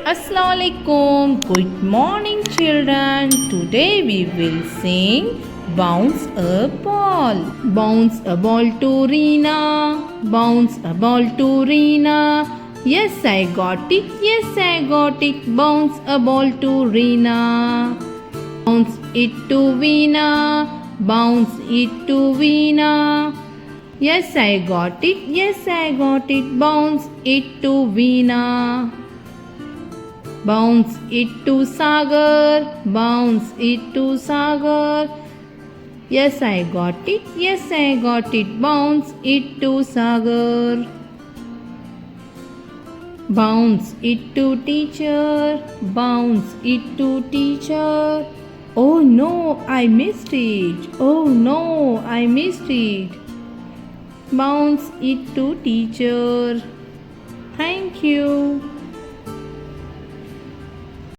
Assalamualaikum. Good morning, children. Today we will sing Bounce a Ball. Bounce a ball to Rina. Bounce a ball to Rina. Yes, I got it. Yes, I got it. Bounce a ball to Rina. Bounce it to Veena. Bounce it to Veena. Yes, I got it. Yes, I got it. Bounce it to Veena. Bounce it to Sagar. Bounce it to Sagar. Yes, I got it. Yes, I got it. Bounce it to Sagar. Bounce it to teacher. Bounce it to teacher. Oh no, I missed it. Oh no, I missed it. Bounce it to teacher. Thank you.